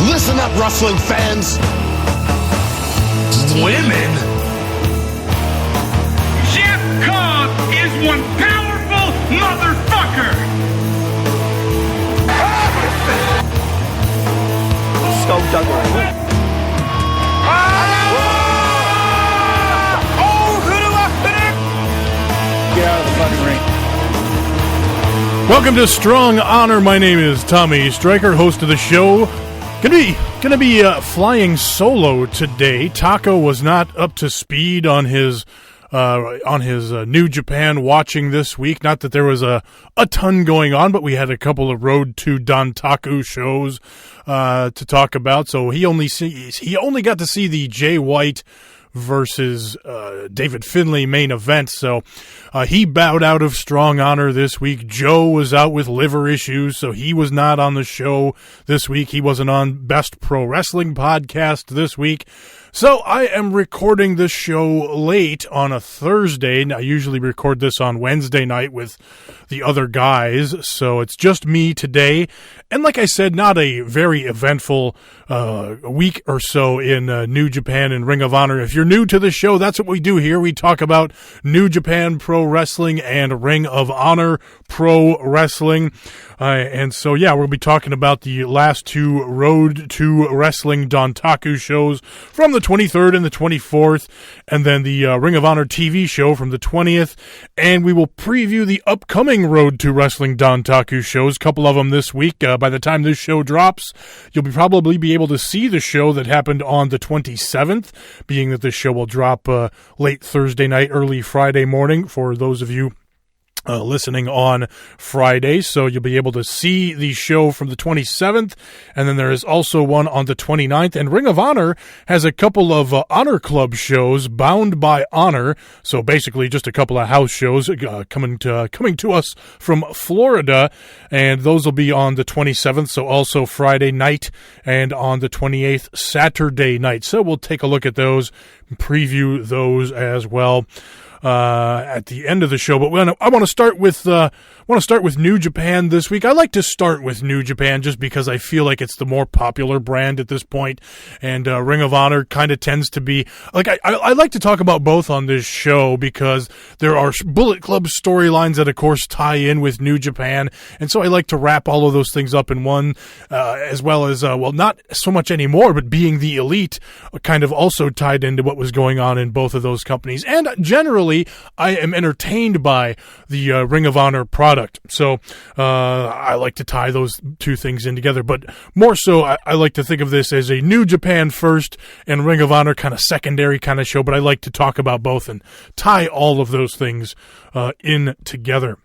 Listen up, wrestling fans. Women? Jeff Cobb is one powerful motherfucker! Skullduggery. Get out of the fucking ring. Welcome to Strong Honor. My name is Tommy Stryker, host of the show. Gonna be flying solo today. Taco was not up to speed on his New Japan watching this week. Not that there was a ton going on, but we had a couple of Road to Dontaku shows to talk about. So he only got to see the Jay White versus David Finlay main event. So he bowed out of Strong Honor this week. Joe was out with liver issues, so he was not on the show this week. He wasn't on Best Pro Wrestling Podcast this week. So I am recording this show late on a Thursday. I usually record this on Wednesday night with the other guys, so it's just me today. And like I said, not a very eventful week or so in New Japan and Ring of Honor. If you're new to the show, that's what we do here. We talk about New Japan Pro Wrestling and Ring of Honor Pro Wrestling. And so, yeah, we'll be talking about the last two Road to Wrestling Dontaku shows from the 23rd and the 24th, and then the Ring of Honor TV show from the 20th. And we will preview the upcoming Road to Wrestling Dontaku shows, a couple of them this week. By the time this show drops, you'll probably be able to see the show that happened on the 27th, being that this show will drop late Thursday night, early Friday morning for those of you listening on Friday. So you'll be able to see the show from the 27th, and then there is also one on the 29th. And Ring of Honor has a couple of HonorClub shows, Bound by Honor. So basically just a couple of house shows coming to us from Florida, and those will be on the 27th, so also Friday night, and on the 28th, Saturday night. So we'll take a look at those, preview those as well at the end of the show. But I want to start with New Japan this week. I like to start with New Japan just because I feel like it's the more popular brand at this point, and Ring of Honor kind of tends to be like I like to talk about both on this show because there are Bullet Club storylines that of course tie in with New Japan, and so I like to wrap all of those things up in one, as well as not so much anymore, but Being the Elite kind of also tied into what was going on in both of those companies. And generally I am entertained by the Ring of Honor product. So I like to tie those two things in together. But more so, I like to think of this as a New Japan first and Ring of Honor kind of secondary kind of show. But I like to talk about both and tie all of those things in together.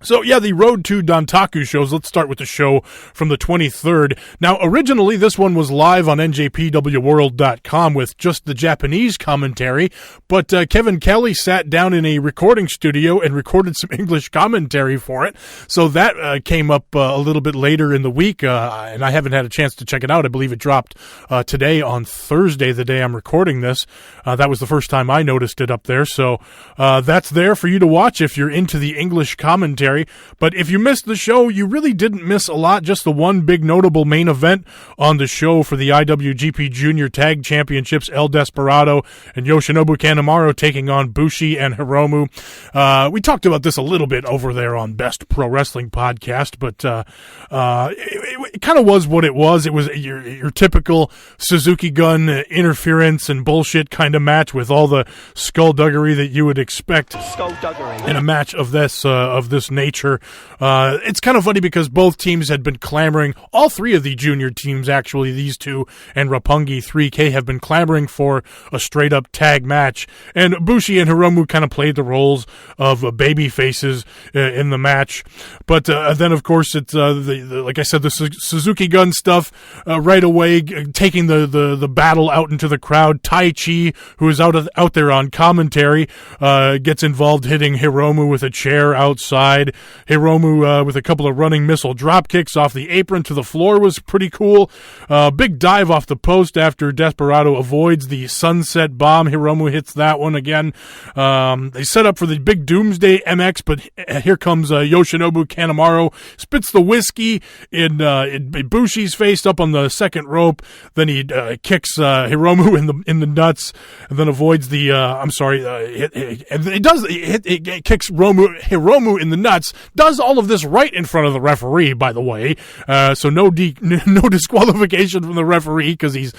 So, yeah, the Road to Dontaku shows. Let's start with the show from the 23rd. Now, originally, this one was live on njpwworld.com with just the Japanese commentary, but Kevin Kelly sat down in a recording studio and recorded some English commentary for it. So that came up a little bit later in the week, and I haven't had a chance to check it out. I believe it dropped today on Thursday, the day I'm recording this. That was the first time I noticed it up there. So that's there for you to watch if you're into the English commentary. But if you missed the show, you really didn't miss a lot. Just the one big notable main event on the show for the IWGP Junior Tag Championships, El Desperado and Yoshinobu Kanemaru taking on Bushi and Hiromu. We talked about this a little bit over there on Best Pro Wrestling Podcast, but it kind of was what it was. It was your typical Suzuki Gun interference and bullshit kind of match with all the skullduggery that you would expect in a match of this nature. It's kind of funny because both teams had been clamoring, all three of the junior teams actually, these two and Roppongi 3K have been clamoring for a straight up tag match, and Bushi and Hiromu kind of played the roles of baby faces in the match. But then of course it's like I said, the Suzuki Gun stuff right away, taking the battle out into the crowd. Tai Chi, who is out there on commentary, gets involved, hitting Hiromu with a chair outside. side. Hiromu with a couple of running missile drop kicks off the apron to the floor was pretty cool. Big dive off the post after Desperado avoids the sunset bomb. Hiromu hits that one again. They set up for the big Doomsday MX, but here comes Yoshinobu Kanemaru, spits the whiskey in Bushi's face up on the second rope. Then he kicks Hiromu in the nuts, and then avoids the. It kicks Hiromu in the nuts. Does all of this right in front of the referee, by the way. So no disqualification from the referee because he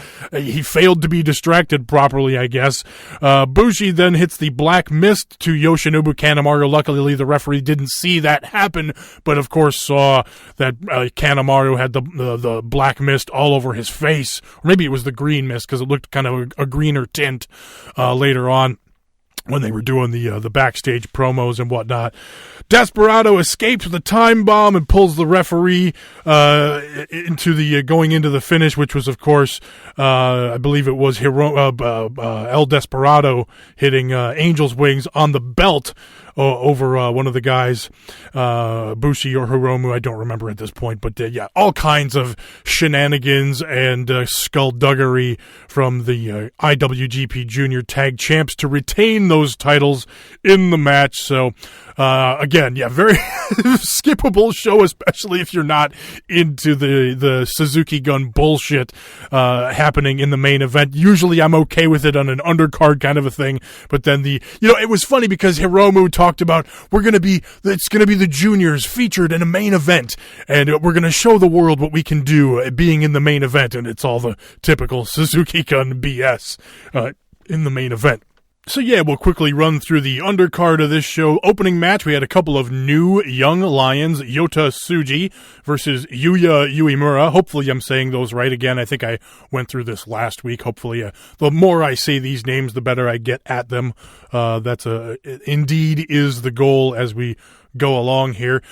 failed to be distracted properly, I guess. Bushi then hits the black mist to Yoshinobu Kanemaru. Luckily, the referee didn't see that happen, but of course saw that Kanemaru had the black mist all over his face. Or maybe it was the green mist because it looked kind of a greener tint later on when they were doing the backstage promos and whatnot. Desperado escapes the time bomb and pulls the referee into the going into the finish, which was, of course, I believe it was El Desperado hitting Angel's Wings on the belt over one of the guys, Bushi or Hiromu, I don't remember at this point, but yeah, all kinds of shenanigans and skullduggery from the IWGP Junior Tag Champs to retain those titles in the match. So again, yeah, very skippable show, especially if you're not into the Suzuki Gun bullshit happening in the main event. Usually I'm okay with it on an undercard kind of a thing, but then it was funny because Hiromu talked about it's gonna be the juniors featured in a main event, and we're gonna show the world what we can do being in the main event, and it's all the typical Suzuki Gun BS in the main event. So yeah, we'll quickly run through the undercard of this show. Opening match, we had a couple of new young lions, Yota Tsuji versus Yuya Uemura. Hopefully I'm saying those right again. I think I went through this last week. Hopefully, the more I say these names, the better I get at them. That's indeed is the goal as we go along here.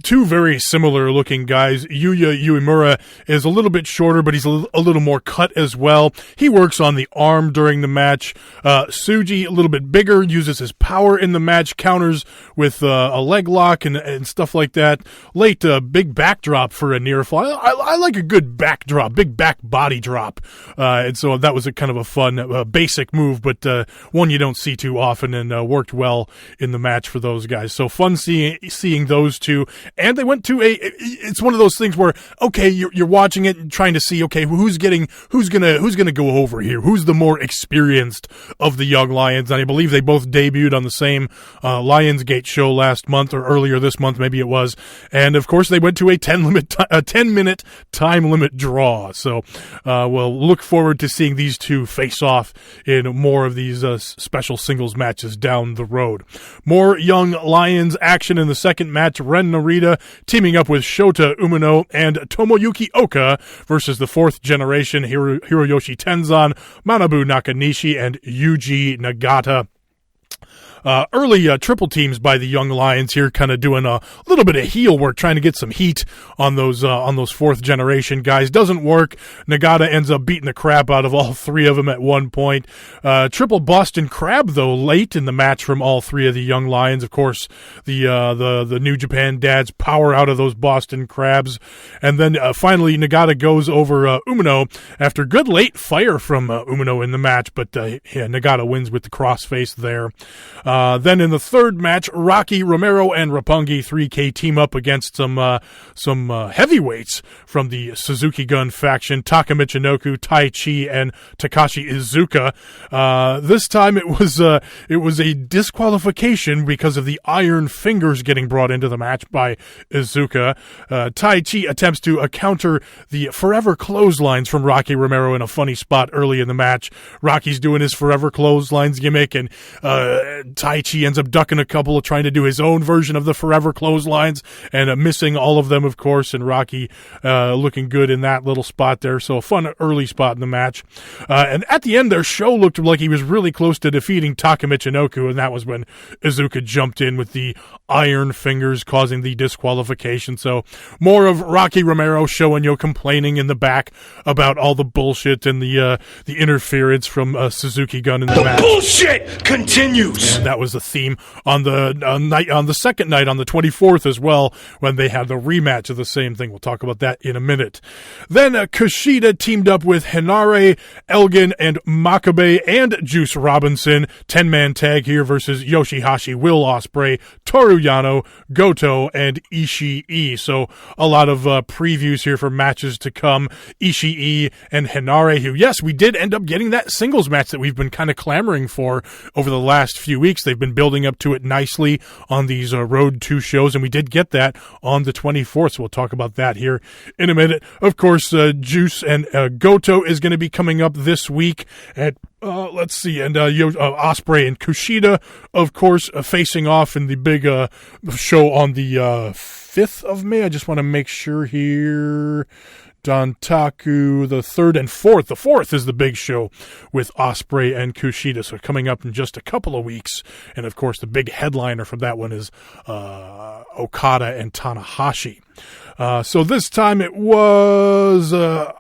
Two very similar looking guys. Yuya Uemura is a little bit shorter, but he's a little more cut as well. He works on the arm during the match. Tsuji, a little bit bigger, uses his power in the match, counters with a leg lock and stuff like that. Late big backdrop for a near fall. I like a good backdrop, big back body drop. And so that was a kind of a fun basic move, but one you don't see too often, and worked well in the match for those guys. So fun seeing those two, and they went to it's one of those things where, okay, you're watching it and trying to see, okay, who's gonna go over here, who's the more experienced of the young lions. And I believe they both debuted on the same Lionsgate show last month or earlier this month, maybe it was, and of course they went to a 10-minute time limit draw. So we'll look forward to seeing these two face off in more of these special singles matches down the road. More young lions action in the second match. Ren Narita teaming up with Shota Umino and Tomoyuki Oka versus the fourth generation Hiroyoshi Tenzan, Manabu Nakanishi, and Yuji Nagata. Early triple teams by the young lions here, kind of doing a little bit of heel work, trying to get some heat on those fourth generation guys. Doesn't work. Nagata ends up beating the crap out of all three of them at one point. Triple Boston Crab though late in the match from all three of the young lions. Of course, the New Japan dads power out of those Boston Crabs, and then finally Nagata goes over Umino after good late fire from Umino in the match, but Nagata wins with the crossface there. Then in the third match, Rocky Romero and Roppongi 3K team up against some heavyweights from the Suzuki Gun faction, Taka Michinoku, Tai Chi, and Takashi Iizuka. This time it was a disqualification because of the iron fingers getting brought into the match by Iizuka. Tai Chi attempts to counter the forever clotheslines from Rocky Romero in a funny spot early in the match. Rocky's doing his forever clotheslines gimmick, and Tai Chi ends up ducking a couple, trying to do his own version of the forever clotheslines, and missing all of them, of course, and Rocky looking good in that little spot there. So a fun early spot in the match. And at the end, their show looked like he was really close to defeating Taka Michinoku, and that was when Iizuka jumped in with the iron fingers, causing the disqualification. So more of Rocky Romero showing complaining in the back about all the bullshit and the interference from Suzuki Gun in the match. Bullshit continues. that was the theme on the second night, on the 24th as well, when they had the rematch of the same thing. We'll talk about that in a minute. Then Kushida teamed up with Hinare, Elgin, and Makabe and Juice Robinson. 10-man tag here versus Yoshihashi, Will Ospreay, Toru Yano, Goto, and Ishii. So a lot of previews here for matches to come. Ishii and Hinare, who, yes, we did end up getting that singles match that we've been kind of clamoring for over the last few weeks. They've been building up to it nicely on these Road 2 shows, and we did get that on the 24th, so we'll talk about that here in a minute. Of course, Juice and Goto is going to be coming up this week at let's see, and Ospreay and Kushida, of course, facing off in the big show on the 5th of May. I just want to make sure here. Dontaku, the 3rd and 4th. The 4th is the big show with Ospreay and Kushida. So coming up in just a couple of weeks. And of course, the big headliner from that one is Okada and Tanahashi. So this time it was Ospreay,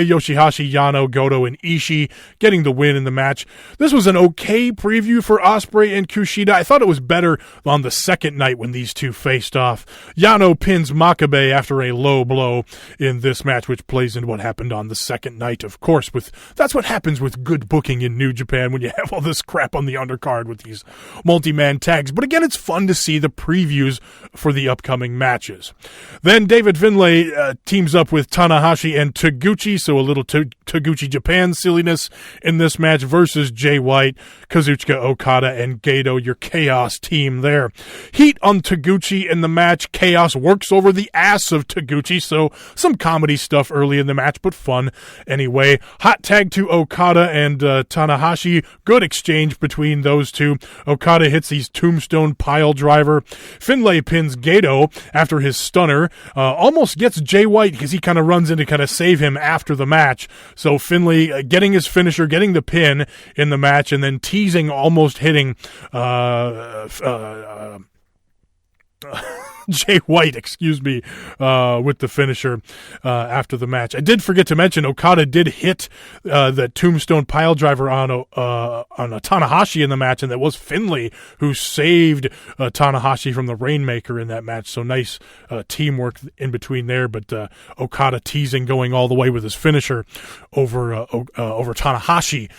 Yoshihashi, Yano, Goto, and Ishii getting the win in the match. This was an okay preview for Ospreay and Kushida. I thought it was better on the second night when these two faced off. Yano pins Makabe after a low blow in this match, which plays into what happened on the second night. Of course, that's what happens with good booking in New Japan when you have all this crap on the undercard with these multi-man tags. But again, it's fun to see the previews for the upcoming matches. Then David Finlay teams up with Tanahashi and Taguchi, so a little Taguchi Japan silliness in this match versus Jay White, Kazuchika Okada, and Gato, your Chaos team there. Heat on Taguchi in the match. Chaos works over the ass of Taguchi, so some comedy stuff early in the match, but fun anyway. Hot tag to Okada and Tanahashi. Good exchange between those two. Okada hits his tombstone pile driver. Finlay pins Gato after his stunner. Almost gets Jay White because he kind of runs in to kind of save him after the match. So Finlay getting his finisher, getting the pin in the match, and then teasing, almost hitting Jay White, with the finisher after the match. I did forget to mention Okada did hit the tombstone pile driver on Tanahashi in the match, and that was Finlay who saved Tanahashi from the Rainmaker in that match. So nice teamwork in between there, but Okada teasing, going all the way with his finisher over Tanahashi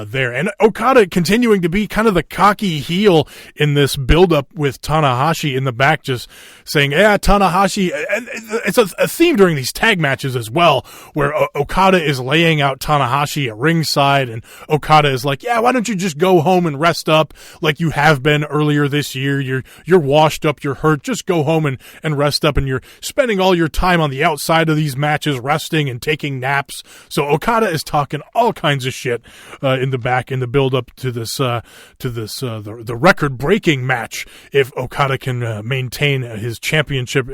there. And Okada continuing to be kind of the cocky heel in this build-up with Tanahashi in the back, just saying, yeah, Tanahashi, and it's a theme during these tag matches as well, where Okada is laying out Tanahashi at ringside, and Okada is like, yeah, why don't you just go home and rest up like you have been earlier this year? You're washed up, you're hurt, just go home and rest up, and you're spending all your time on the outside of these matches resting and taking naps. So Okada is talking all kinds of shit in the back in the build up to the record breaking match if Okada can maintain his championship,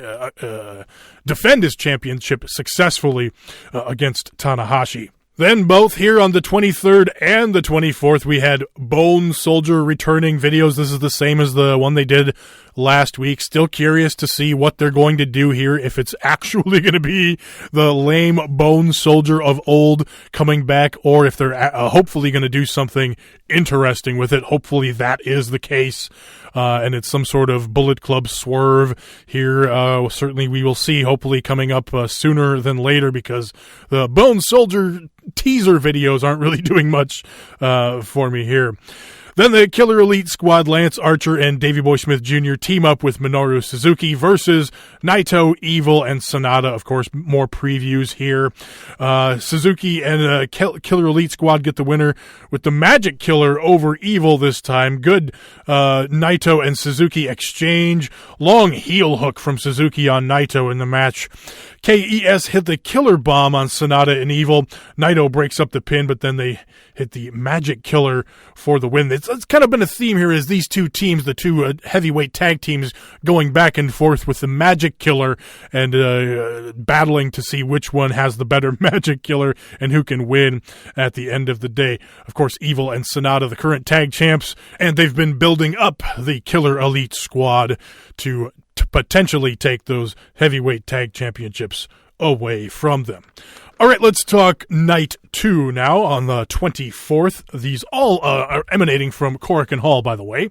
defend his championship successfully against Tanahashi. Then both here on the 23rd and the 24th, we had Bone Soldier returning videos. This is the same as the one they did last week. Still curious to see what they're going to do here, if it's actually going to be the lame Bone Soldier of old coming back, or if they're hopefully going to do something interesting with it. Hopefully that is the case, and it's some sort of Bullet Club swerve here. Certainly we will see, hopefully coming up sooner than later, because the Bone Soldier teaser videos aren't really doing much for me here. Then the Killer Elite Squad, Lance Archer and Davey Boy Smith Jr. team up with Minoru Suzuki versus Naito, Evil, and Sonata. Of course, more previews here. Suzuki and Killer Elite Squad get the winner with the Magic Killer over Evil this time. Good Naito and Suzuki exchange. Long heel hook from Suzuki on Naito in the match. KES hit the Killer Bomb on Sonata and Evil. Naito breaks up the pin, but then they hit the Magic Killer for the win. It's kind of been a theme here, is these two teams, the two heavyweight tag teams, going back and forth with the Magic Killer and battling to see which one has the better Magic Killer and who can win at the end of the day. Of course, Evil and Sonata, the current tag champs, and they've been building up the Killer Elite Squad to potentially take those heavyweight tag championships away from them. All right, let's talk Night 2 now on the 24th. These all are emanating from Korakuen Hall, by the way.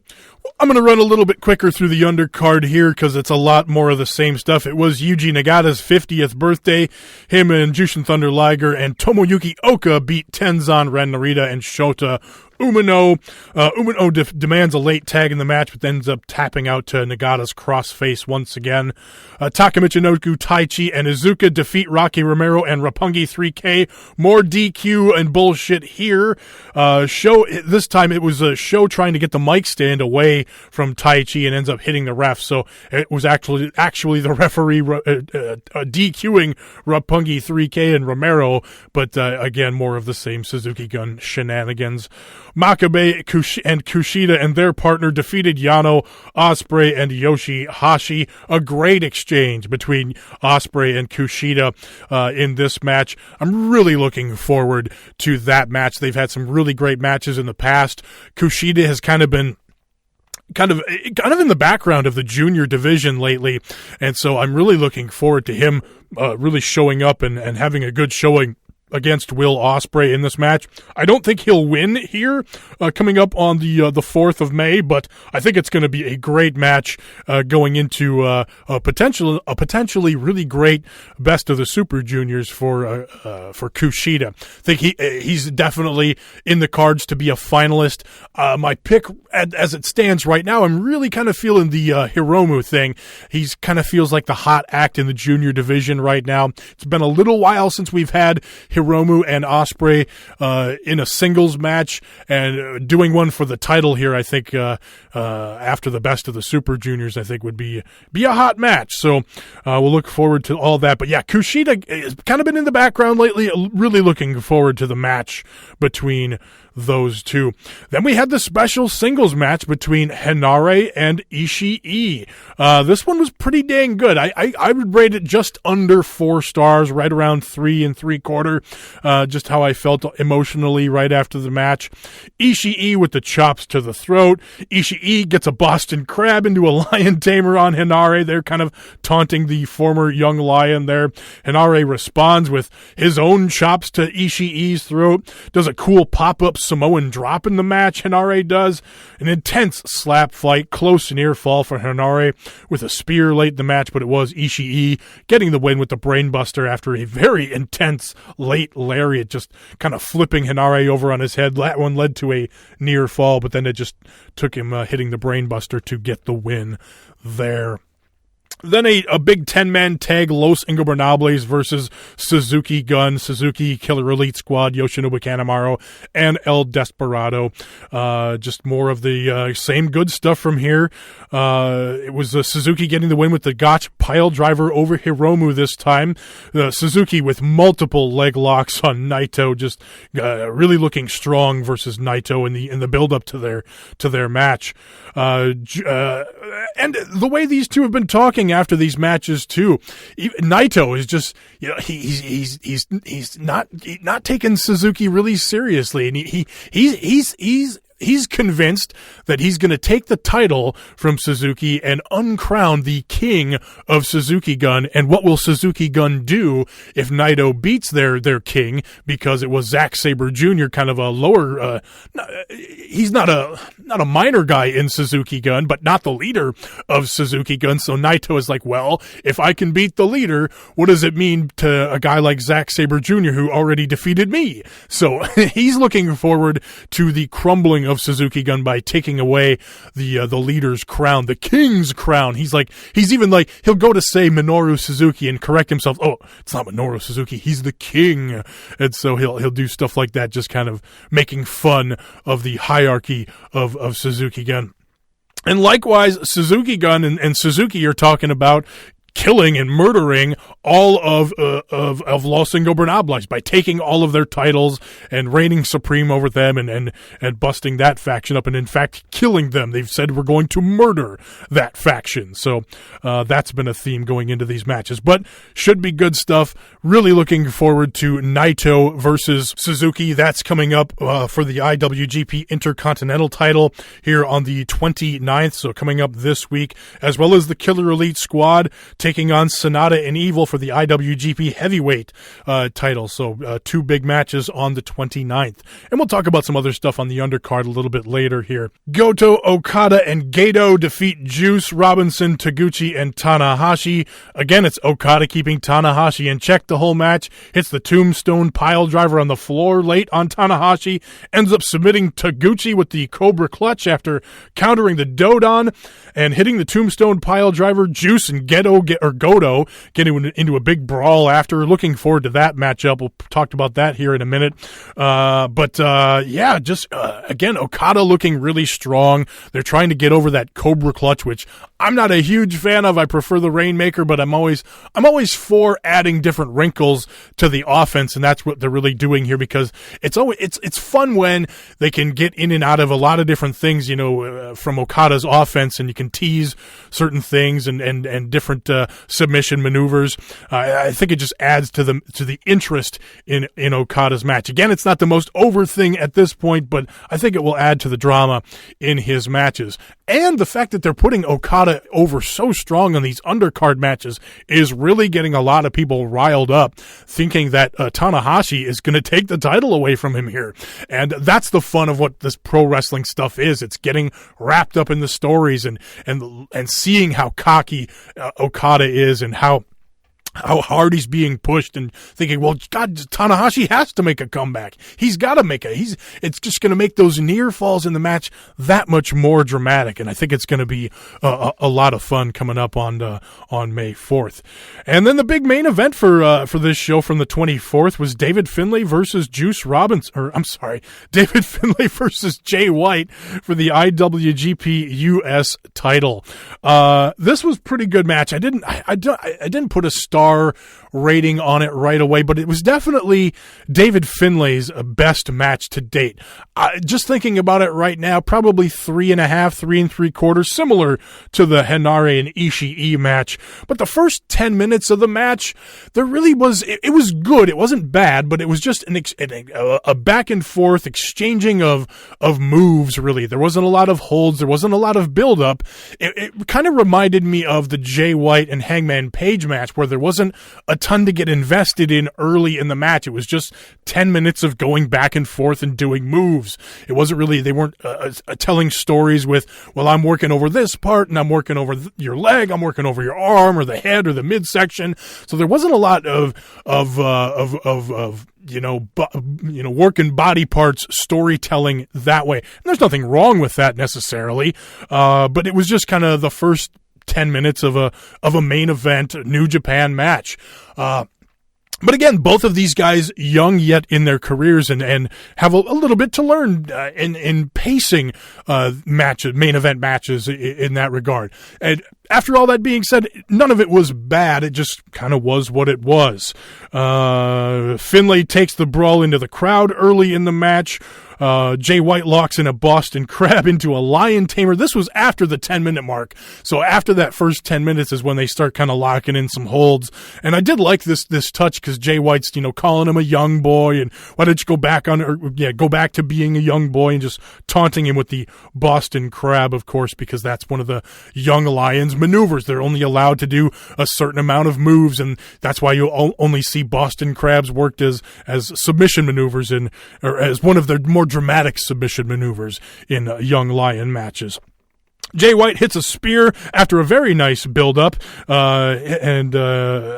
I'm going to run a little bit quicker through the undercard here because it's a lot more of the same stuff. It was Yuji Nagata's 50th birthday. Him and Jushin Thunder Liger and Tomoyuki Oka beat Tenzan, Ren Narita, and Shota Umino. Umino demands a late tag in the match, but ends up tapping out to Nagata's crossface once again. Takamichinoku, Taichi, and Iizuka defeat Rocky Romero and Roppongi 3K. More DQ and bullshit here. This time it was a show trying to get the mic stand away from Taichi and ends up hitting the ref. So it was actually the referee DQing Roppongi 3K and Romero, but again, more of the same Suzuki Gun shenanigans. Makabe and Kushida and their partner defeated Yano, Ospreay, and Yoshihashi. A great exchange between Ospreay and Kushida in this match. I'm really looking forward to that match. They've had some really great matches in the past. Kushida has kind of been kind of in the background of the junior division lately, and so I'm really looking forward to him really showing up and having a good showing against Will Ospreay in this match. I don't think he'll win here coming up on the 4th of May, but I think it's going to be a great match going into a potentially really great Best of the Super Juniors for Kushida. I think he's definitely in the cards to be a finalist. My pick as it stands right now, I'm really kind of feeling the Hiromu thing. He's kind of feels like the hot act in the junior division right now. It's been a little while since we've had Hiromu and Ospreay in a singles match, and doing one for the title here, I think after the Best of the Super Juniors, I think would be a hot match. So we'll look forward to all that. But yeah, Kushida has kind of been in the background lately. Really looking forward to the match between those two. Then we had the special singles match between Henare and Ishii. This one was pretty dang good. I would rate it just under 4 stars, right around 3 3/4. Just how I felt emotionally right after the match. Ishii with the chops to the throat. Ishii gets a Boston Crab into a lion tamer on Henare. They're kind of taunting the former young lion there. Henare responds with his own chops to Ishii's throat. Does a cool pop-up Samoan drop in the match. Henare does an intense slap fight, close near fall for Henare with a spear late in the match, but it was Ishii getting the win with the brainbuster after a very intense late lariat, just kind of flipping Henare over on his head. That one led to a near fall, but then it just took him hitting the brainbuster to get the win there. Then a big 10-man tag, Los Ingobernables versus Suzuki Gun, Suzuki Killer Elite Squad, Yoshinobu Kanemaru, and El Desperado. Just more of the same good stuff from here. It was Suzuki getting the win with the Gotch pile driver over Hiromu this time. Suzuki with multiple leg locks on Naito, just really looking strong versus Naito in the build up to their match. And the way these two have been talking after these matches too, Naito is just, you know, he's not taking Suzuki really seriously, and he's convinced that he's going to take the title from Suzuki and uncrown the king of Suzuki Gun. And what will Suzuki Gun do if Naito beats their king? Because it was Zack Sabre Jr., kind of a lower, he's not a minor guy in Suzuki Gun, but not the leader of Suzuki Gun. So Naito is like, well, if I can beat the leader, what does it mean to a guy like Zack Sabre Jr. who already defeated me? So he's looking forward to the crumbling of Suzuki Gun by taking away the leader's crown, the king's crown. He's even like, he'll go to say Minoru Suzuki and correct himself. Oh, it's not Minoru Suzuki, he's the king. And so he'll do stuff like that, just kind of making fun of the hierarchy of Suzuki Gun. And likewise, Suzuki Gun and Suzuki are talking about killing and murdering all of Los Ingobernables by taking all of their titles and reigning supreme over them and busting that faction up, and in fact killing them. They've said we're going to murder that faction. So that's been a theme going into these matches, but should be good stuff. Really looking forward to Naito versus Suzuki. That's coming up for the IWGP Intercontinental title here on the 29th, so coming up this week, as well as the Killer Elite Squad taking on Sonata and Evil for the IWGP Heavyweight title. So 2 big matches on the 29th. And we'll talk about some other stuff on the undercard a little bit later here. Goto, Okada, and Gato defeat Juice, Robinson, Taguchi, and Tanahashi. Again, it's Okada keeping Tanahashi in check the whole match. Hits the tombstone pile driver on the floor late on Tanahashi. Ends up submitting Taguchi with the Cobra Clutch after countering the Dodon and hitting the tombstone pile driver. Juice and Goto getting into a big brawl after. Looking forward to that matchup. We'll talk about that here in a minute. Again, Okada looking really strong. They're trying to get over that Cobra Clutch, which I'm not a huge fan of. I prefer the Rainmaker, but I'm always for adding different wrinkles to the offense, and that's what they're really doing here, because it's fun when they can get in and out of a lot of different things, from Okada's offense, and you can tease certain things and different submission maneuvers. I think it just adds to the interest in Okada's match. Again, it's not the most over thing at this point, but I think it will add to the drama in his matches. And the fact that they're putting Okada over so strong on these undercard matches is really getting a lot of people riled up, thinking that Tanahashi is going to take the title away from him here. And that's the fun of what this pro wrestling stuff is. It's getting wrapped up in the stories and seeing how cocky Okada is and how hard he's being pushed, and thinking, well, God, Tanahashi has to make a comeback. He's got to make it's just going to make those near falls in the match that much more dramatic. And I think it's going to be a lot of fun coming up on May 4th. And then the big main event for this show from the 24th was David Finlay versus David Finlay versus Jay White for the IWGP US title. This was a pretty good match. I didn't put a star rating on it right away, but it was definitely David Finlay's best match to date. Just thinking about it right now, probably 3.5, 3 3/4, similar to the Henare and Ishii match. But the first 10 minutes of the match, there really was, it was good. It wasn't bad, but it was just a back and forth exchanging of moves, really. There wasn't a lot of holds. There wasn't a lot of build up. It kind of reminded me of the Jay White and Hangman Page match, where there wasn't a ton to get invested in early in the match. It was just 10 minutes of going back and forth and doing moves. It wasn't really, they weren't telling stories with, well, I'm working over this part and I'm working over your leg, I'm working over your arm or the head or the midsection. So there wasn't a lot of working body parts storytelling that way. And there's nothing wrong with that necessarily. But it was just kind of the first 10 minutes of a main event New Japan match. But again, both of these guys young yet in their careers and have a little bit to learn in pacing main event matches in that regard. And after all that being said, none of it was bad. It just kind of was what it was. Finlay takes the brawl into the crowd early in the match. Jay White locks in a Boston Crab into a Lion Tamer. This was after the 10-minute mark. So after that first 10 minutes is when they start kind of locking in some holds. And I did like this touch because Jay White's, calling him a young boy and why don't you go back to being a young boy, and just taunting him with the Boston Crab, of course, because that's one of the young Lions maneuvers. They're only allowed to do a certain amount of moves, and that's why you only see Boston Crabs worked as submission maneuvers or as one of the more dramatic submission maneuvers in young Lion matches. Jay White hits a spear after a very nice build-up and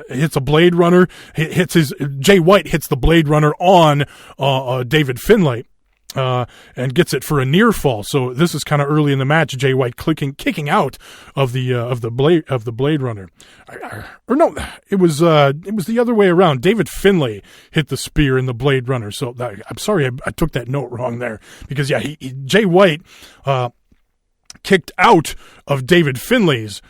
hits a Blade Runner. Jay White hits the Blade Runner on David Finlay. And gets it for a near fall. So this is kind of early in the match. Jay White kicking out of the Blade Runner. It was the other way around. David Finlay hit the spear in the Blade Runner. So I'm sorry I took that note wrong there, because Jay White kicked out of David Finlay's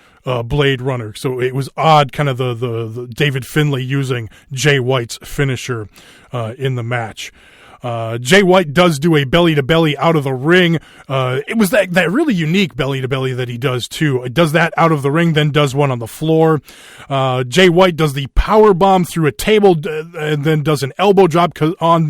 Blade Runner. So it was odd, kind of the David Finlay using Jay White's finisher in the match. Jay White does do a belly-to-belly out of the ring. It was that really unique belly-to-belly that he does, too. It does that out of the ring, then does one on the floor. Jay White does the power bomb through a table, and then does an elbow drop on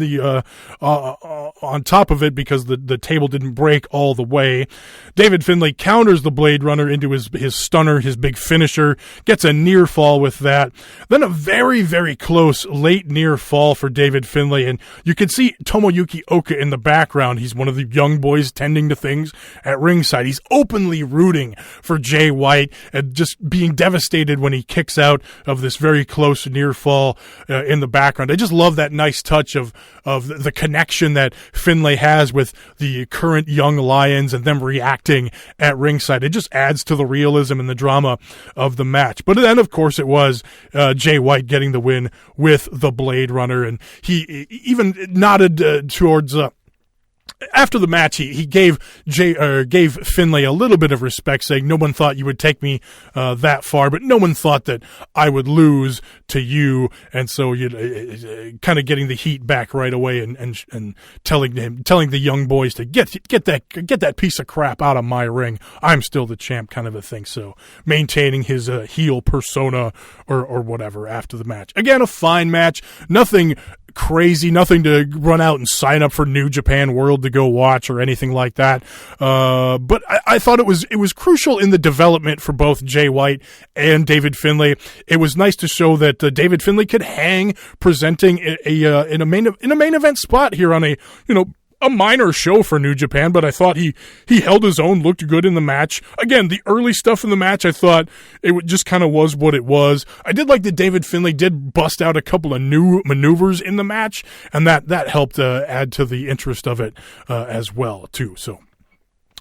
top of it because the table didn't break all the way. David Finlay counters the Blade Runner into his stunner, his big finisher, gets a near fall with that. Then a very, very close late near fall for David Finlay, and you can see Tomoyuki Oka in the background. He's one of the young boys tending to things at ringside. He's openly rooting for Jay White and just being devastated when he kicks out of this very close near fall in the background. I just love that nice touch of the connection that Finlay has with the current young Lions and them reacting at ringside. It just adds to the realism and the drama of the match. But then, of course, it was Jay White getting the win with the Blade Runner, and he even nodded towards after the match, he gave Finlay a little bit of respect, saying, "No one thought you would take me that far, but no one thought that I would lose to you." And so, kind of getting the heat back right away, and telling the young boys to get that piece of crap out of my ring. I'm still the champ, kind of a thing. So maintaining his heel persona or whatever after the match. Again, a fine match. Nothing crazy, nothing to run out and sign up for New Japan World to go watch or anything like that. But I thought it was crucial in the development for both Jay White and David Finlay. It was nice to show that David Finlay could hang presenting in a main event spot here on a minor show for New Japan, but I thought he held his own, looked good in the match. Again, the early stuff in the match, I thought it just kind of was what it was. I did like that David Finlay did bust out a couple of new maneuvers in the match, and that helped add to the interest of it as well, too. So,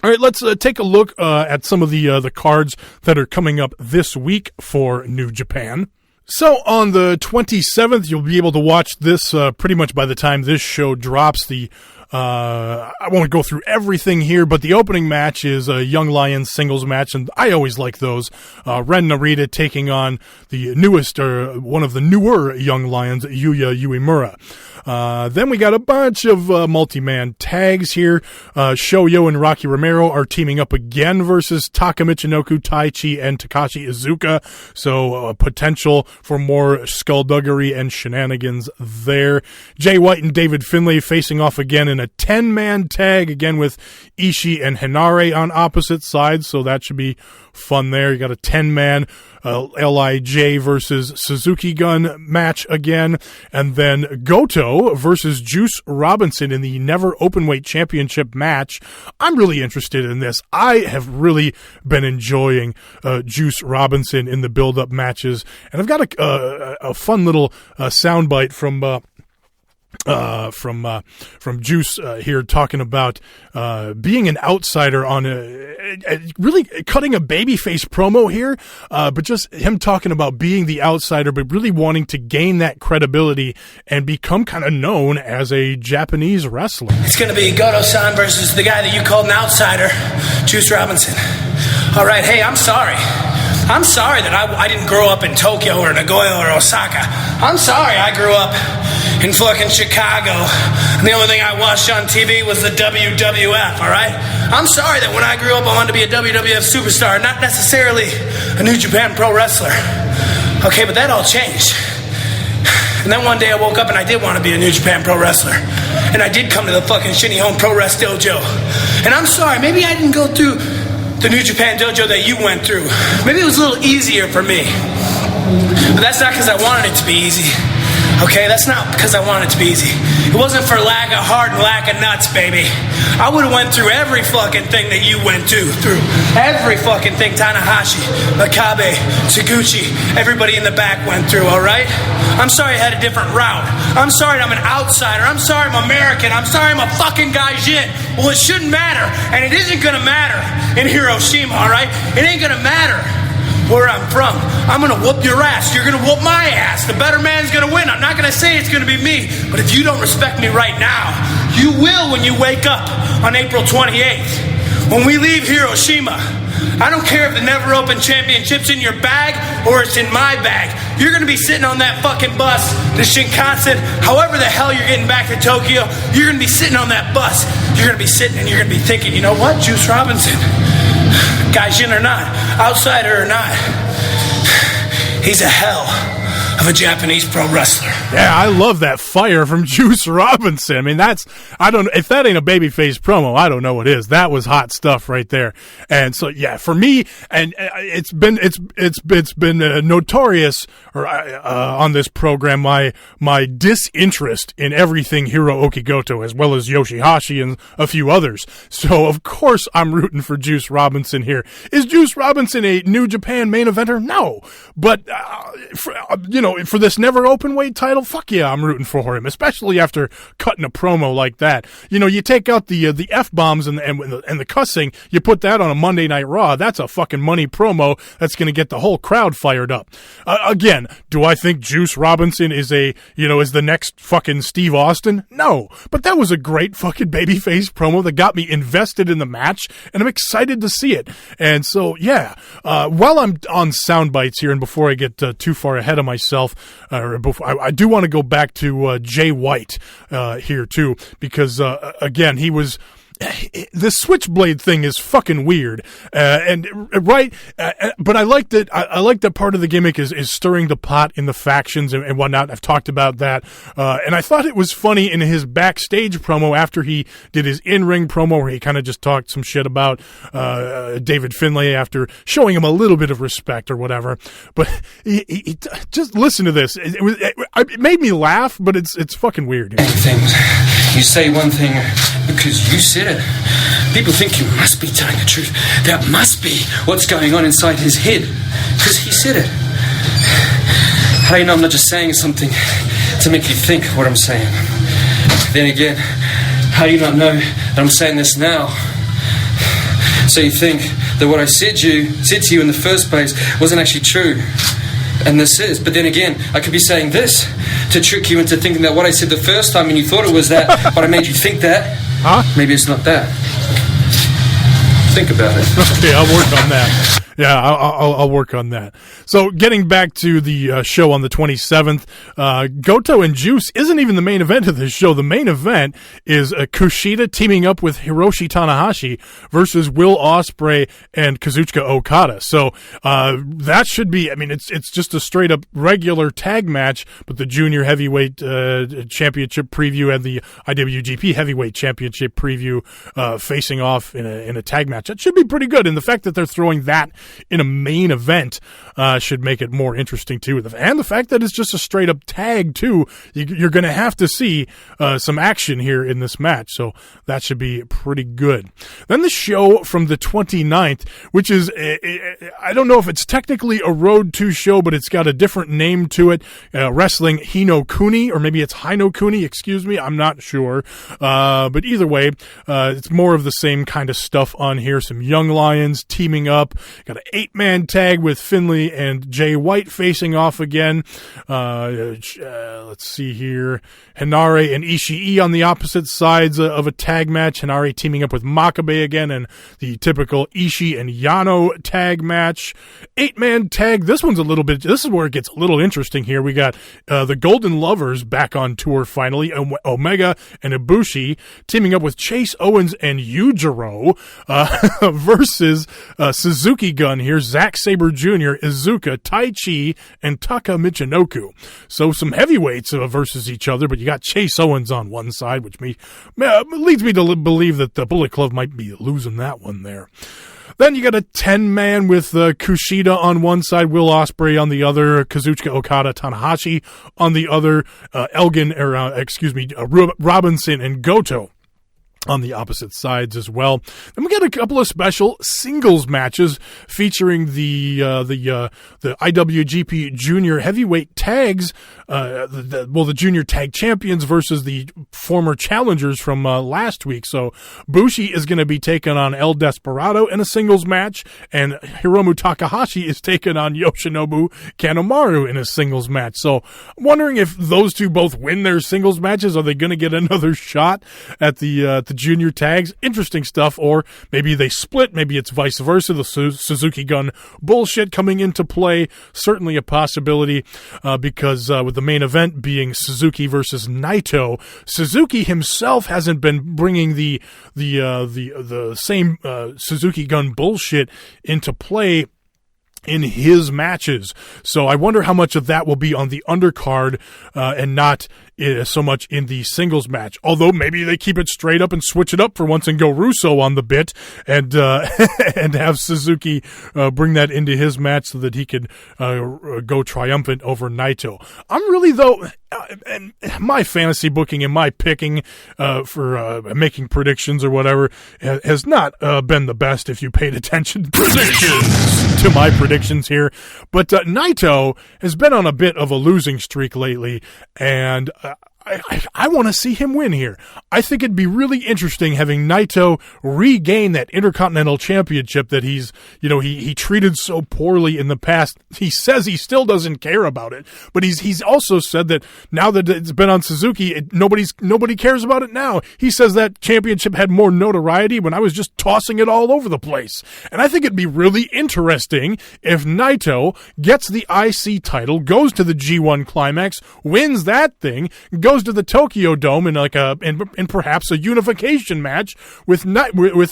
all right, let's take a look at some of the cards that are coming up this week for New Japan. So on the 27th, you'll be able to watch this pretty much by the time this show drops. I won't go through everything here, but the opening match is a Young Lions singles match, and I always like those. Ren Narita taking on the newest, or one of the newer Young Lions, Yuya Uemura. Then we got a bunch of multi-man tags here. Shoyo and Rocky Romero are teaming up again versus Taka Michinoku, Taichi, and Takashi Iizuka. So potential for more skullduggery and shenanigans there. Jay White and David Finlay facing off again in a 10-man tag, again with Ishii and Hinare on opposite sides. So that should be fun there. You got a 10-man LIJ versus Suzuki Gun match again, and then Goto versus Juice Robinson in the Never Openweight Championship match. I'm really interested in this. I have really been enjoying Juice Robinson in the build-up matches, and I've got a fun little soundbite from Juice here, talking about being an outsider on really cutting a babyface promo here, but just him talking about being the outsider, but really wanting to gain that credibility and become kind of known as a Japanese wrestler. It's going to be Goto-san versus the guy that you called an outsider, Juice Robinson. All right, hey, I'm sorry. I'm sorry that I didn't grow up in Tokyo or Nagoya or Osaka. I'm sorry I grew up in fucking Chicago, and the only thing I watched on TV was the WWF, all right? I'm sorry that when I grew up I wanted to be a WWF superstar, not necessarily a New Japan Pro Wrestler. Okay, but that all changed. And then one day I woke up and I did want to be a New Japan Pro Wrestler. And I did come to the fucking Shinny Home Pro Wrest Dojo. And I'm sorry, maybe I didn't go through the New Japan Dojo that you went through. Maybe it was a little easier for me. But that's not because I wanted it to be easy. Okay, that's not because I wanted it to be easy. It wasn't for lack of heart and lack of nuts, baby. I would have went through every fucking thing that you went through. Every fucking thing Tanahashi, Makabe, Taguchi, everybody in the back went through, all right? I'm sorry I had a different route. I'm sorry I'm an outsider. I'm sorry I'm American. I'm sorry I'm a fucking gaijin. Well, it shouldn't matter, and it isn't gonna matter in Hiroshima, all right? It ain't gonna matter where I'm from. I'm gonna whoop your ass. You're gonna whoop my ass. The better man's gonna win. I'm not gonna say it's gonna be me, but if you don't respect me right now, you will when you wake up on April 28th. When we leave Hiroshima, I don't care if the Never Open Championship's in your bag or it's in my bag. You're going to be sitting on that fucking bus to Shinkansen, however the hell you're getting back to Tokyo. You're going to be sitting on that bus. You're going to be sitting and you're going to be thinking, you know what, Juice Robinson, Gaijin or not, outsider or not, he's a hell of a Japanese pro wrestler. Yeah, I love that fire from Juice Robinson. I mean, I don't know, if that ain't a babyface promo, I don't know what is. That was hot stuff right there. And so, yeah, for me, and it's been notorious on this program, my disinterest in everything Hirooki Goto, as well as Yoshihashi and a few others. So, of course, I'm rooting for Juice Robinson here. Is Juice Robinson a New Japan main eventer? No. But, for this never open weight title, fuck yeah, I'm rooting for him, especially after cutting a promo like that. You take out the F-bombs and the cussing, you put that on a Monday Night Raw, that's a fucking money promo that's going to get the whole crowd fired up. Again, do I think Juice Robinson is is the next fucking Steve Austin? No, but that was a great fucking babyface promo that got me invested in the match, and I'm excited to see it. And so, yeah, while I'm on sound bites here, and before I get too far ahead of myself, I do want to go back to Jay White here too, because again, he was. The switchblade thing is fucking weird, but I like that. I like that part of the gimmick is stirring the pot in the factions and whatnot. I've talked about that, and I thought it was funny in his backstage promo after he did his in-ring promo, where he kind of just talked some shit about David Finlay after showing him a little bit of respect or whatever. But he just listen to this. It made me laugh, but it's fucking weird. Things. You say one thing because you said it. People think you must be telling the truth. That must be what's going on inside his head because he said it. How do you know I'm not just saying something to make you think what I'm saying? Then again, how do you not know that I'm saying this now? So you think that what I said to you in the first place wasn't actually true. And this is. But then again, I could be saying this to trick you into thinking that what I said the first time and you thought it was that, but I made you think that. Huh? Maybe it's not that. Think about it. Okay, I'll work on that. Yeah, I'll work on that. So getting back to the show on the 27th, Goto and Juice isn't even the main event of this show. The main event is Kushida teaming up with Hiroshi Tanahashi versus Will Ospreay and Kazuchika Okada. So that should be, I mean, it's just a straight up regular tag match, but the Junior Heavyweight Championship preview and the IWGP Heavyweight Championship preview facing off in a tag match. That should be pretty good. And the fact that they're throwing that in a main event should make it more interesting too. And the fact that it's just a straight up tag too, you're going to have to see some action here in this match. So that should be pretty good. Then the show from the 29th, which is, I don't know if it's technically a Road 2 show, but it's got a different name to it. Wrestling Hinokuni, or maybe it's Hinokuni, excuse me. I'm not sure. But either way, it's more of the same kind of stuff on here. Some young lions teaming up. Got an 8-man tag with Finlay and Jay White facing off again. Let's see here. Hinare and Ishii on the opposite sides of a tag match. Hinare teaming up with Makabe again, and the typical Ishii and Yano tag match. 8-man tag. This is where it gets a little interesting here. We got the Golden Lovers back on tour finally. Omega and Ibushi teaming up with Chase Owens and Yujiro versus Suzuki Gun here, Zack Sabre Jr., Iizuka, Tai Chi, and Taka Michinoku. So some heavyweights versus each other, but you got Chase Owens on one side, which leads me to believe that the Bullet Club might be losing that one there. Then you got a 10-man with Kushida on one side, Will Ospreay on the other, Kazuchika Okada, Tanahashi on the other, Robinson and Goto on the opposite sides as well. Then we got a couple of special singles matches featuring the IWGP Junior Heavyweight tags the junior tag champions versus the former challengers from last week. So Bushi is going to be taking on El Desperado in a singles match, and Hiromu Takahashi is taking on Yoshinobu Kanemaru in a singles match. So I'm wondering if those two both win their singles matches, are they going to get another shot at the junior tags? Interesting stuff. Or maybe they split. Maybe it's vice versa. The Suzuki Gun bullshit coming into play. Certainly a possibility because with the main event being Suzuki versus Naito, Suzuki himself hasn't been bringing the same Suzuki Gun bullshit into play in his matches. So I wonder how much of that will be on the undercard and not so much in the singles match. Although maybe they keep it straight up and switch it up for once and go Russo on the bit and and have Suzuki bring that into his match so that he could go triumphant over Naito. I'm really, though, and my fantasy booking and my picking for making predictions or whatever has not been the best if you paid attention to my predictions here. But Naito has been on a bit of a losing streak lately, and I want to see him win here. I think it'd be really interesting having Naito regain that Intercontinental Championship that he treated so poorly in the past. He says he still doesn't care about it, but he's also said that now that it's been on Suzuki, nobody cares about it now. He says that championship had more notoriety when I was just tossing it all over the place. And I think it'd be really interesting if Naito gets the IC title, goes to the G1 Climax, wins that thing, goes to the Tokyo Dome in perhaps a unification match with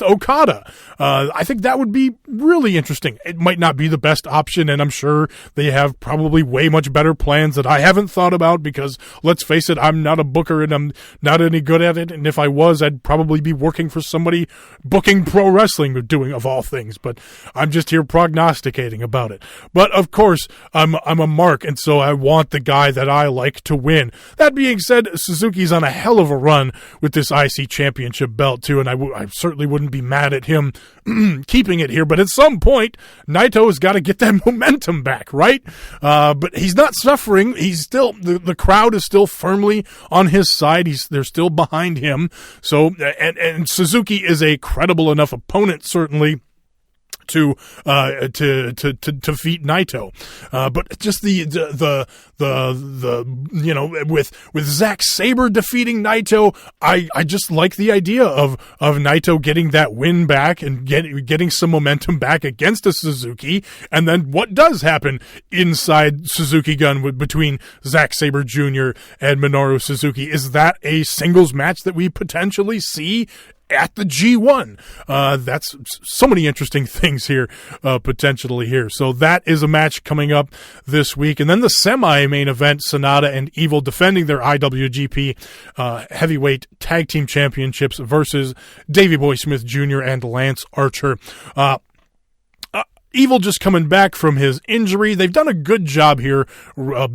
Okada. I think that would be really interesting. It might not be the best option, and I'm sure they have probably way much better plans that I haven't thought about because, let's face it, I'm not a booker and I'm not any good at it, and if I was, I'd probably be working for somebody booking pro wrestling, doing of all things, but I'm just here prognosticating about it. But of course, I'm a mark, and so I want the guy that I like to win. That being said, Suzuki's on a hell of a run with this IC championship belt too, and I certainly wouldn't be mad at him keeping it here, but at some point Naito has got to get that momentum back, right? But he's not suffering. He's still, the crowd is still firmly on his side. They're still behind him. So and Suzuki is a credible enough opponent, certainly, to defeat Naito, but just the with Zack Sabre defeating Naito, I just like the idea of Naito getting that win back and getting some momentum back against a Suzuki, and then what does happen inside Suzuki Gun between Zack Sabre Jr. and Minoru Suzuki? Is that a singles match that we potentially see at the G1? That's so many interesting things here, potentially here. So that is a match coming up this week. And then the semi-main event, Sonata and Evil defending their IWGP heavyweight tag team championships versus Davey Boy Smith Jr. and Lance Archer. Evil just coming back from his injury. They've done a good job here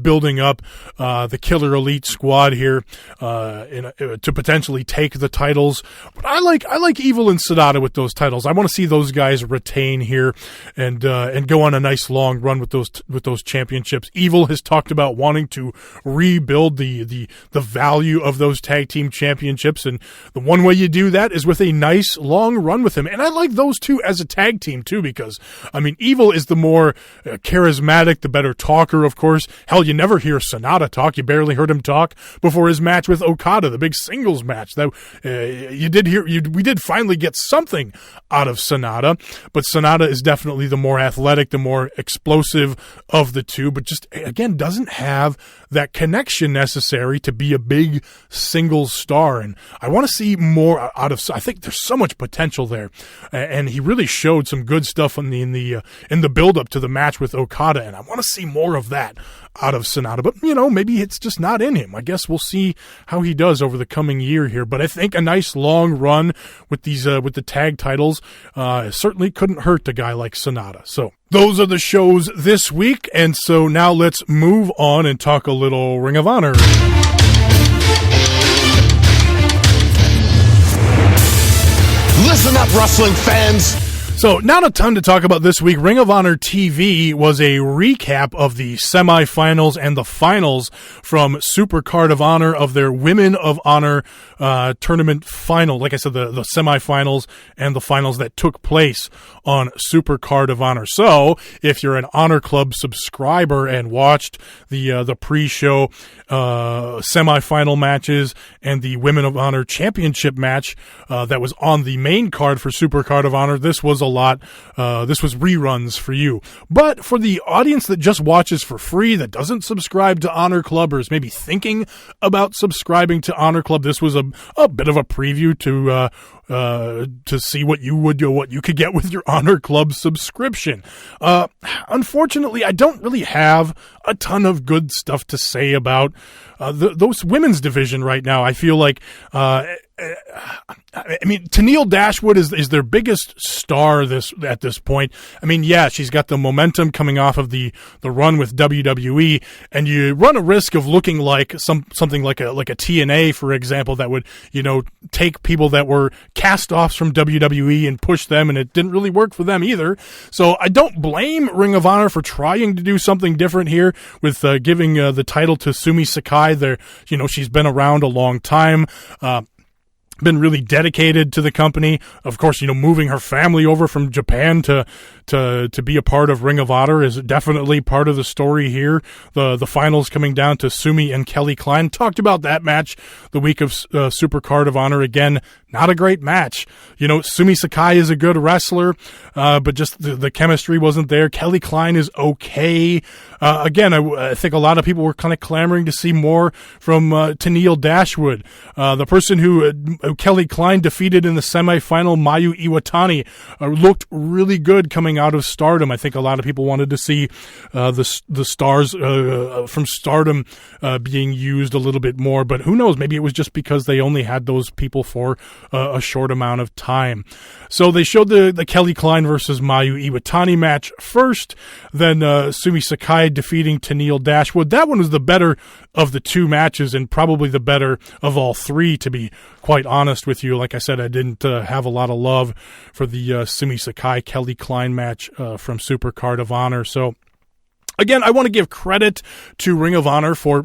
building up the Killer Elite squad here to potentially take the titles. But I like Evil and Sonata with those titles. I want to see those guys retain here and go on a nice long run with those championships. Evil has talked about wanting to rebuild the value of those tag team championships, and the one way you do that is with a nice long run with him. And I like those two as a tag team too, because I mean, Evil is the more charismatic, the better talker, of course. Hell, you never hear Sonata talk. You barely heard him talk before his match with Okada, the big singles match. That we did finally get something out of Sonata, but Sonata is definitely the more athletic, the more explosive of the two, but just, again, doesn't have that connection necessary to be a big singles star. And I want to see more out of, I think there's so much potential there. And he really showed some good stuff in the build up to the match with Okada. And I want to see more of that out of Sonata, but maybe it's just not in him. I guess we'll see how he does over the coming year here. But I think a nice long run with these, with the tag titles, certainly couldn't hurt a guy like Sonata. So those are the shows this week. And so now let's move on and talk a little Ring of Honor. Listen up, wrestling fans. So, not a ton to talk about this week. Ring of Honor TV was a recap of the semifinals and the finals from Supercard of Honor of their Women of Honor tournament final. Like I said, the semifinals and the finals that took place on Supercard of Honor. So, if you're an Honor Club subscriber and watched the pre-show semifinal matches and the Women of Honor championship match that was on the main card for Supercard of Honor, this was a lot. This was reruns for you. But for the audience that just watches for free, that doesn't subscribe to Honor Club, or is maybe thinking about subscribing to Honor Club, this was a bit of a preview to see what you could get with your Honor Club subscription. Unfortunately, I don't really have a ton of good stuff to say about those women's division right now. I feel like Tenille Dashwood is their biggest star at this point. I mean, yeah, she's got the momentum coming off of the run with WWE, and you run a risk of looking like something like a TNA, for example, that would, take people that were cast-offs from WWE and push them, and it didn't really work for them either. So I don't blame Ring of Honor for trying to do something different here with giving the title to Sumi Sakai. She's been around a long time. Been really dedicated to the company. Of course, moving her family over from Japan to be a part of Ring of Honor is definitely part of the story here. The finals coming down to Sumi and Kelly Klein. Talked about that match the week of Supercard of Honor. Again, not a great match. Sumi Sakai is a good wrestler, but just the chemistry wasn't there. Kelly Klein is okay. Again, I think a lot of people were kind of clamoring to see more from Tenille Dashwood. The person who Kelly Klein defeated in the semifinal, Mayu Iwatani, looked really good coming out of Stardom. I think a lot of people wanted to see the stars from Stardom being used a little bit more, but who knows? Maybe it was just because they only had those people for a short amount of time. So they showed the Kelly Klein versus Mayu Iwatani match first, then Sumi Sakai defeating Tenille Dashwood. That one was the better of the two matches and probably the better of all three, to be quite honest with you. Like I said, I didn't have a lot of love for the Sumi Sakai Kelly Klein match from Supercard of Honor. So again, I want to give credit to Ring of Honor for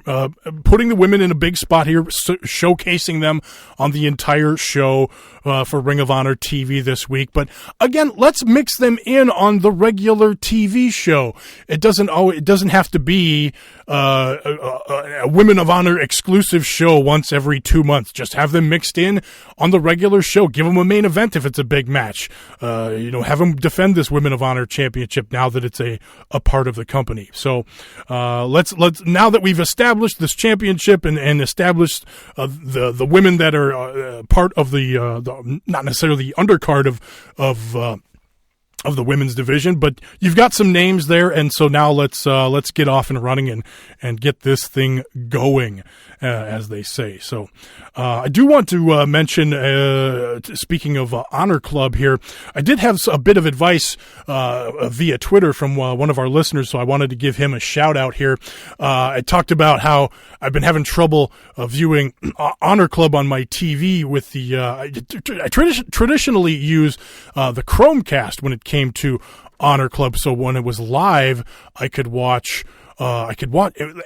putting the women in a big spot here, showcasing them on the entire show for Ring of Honor TV this week. But again, let's mix them in on the regular TV show. It doesn't have to be a Women of Honor exclusive show once every 2 months. Just have them mixed in on the regular show. Give them a main event if it's a big match. Have them defend this Women of Honor championship now that it's a part of the company. So let's now that we've established this championship and established the women that are part of the not necessarily the undercard of the women's division, but you've got some names there, and so now let's get off and running and get this thing going, as they say. So I do want to mention, speaking of Honor Club here, I did have a bit of advice via Twitter from one of our listeners, so I wanted to give him a shout out here. I talked about how I've been having trouble viewing Honor Club on my TV with the I traditionally use the Chromecast when it came to Honor Club, so when it was live, I could watch. It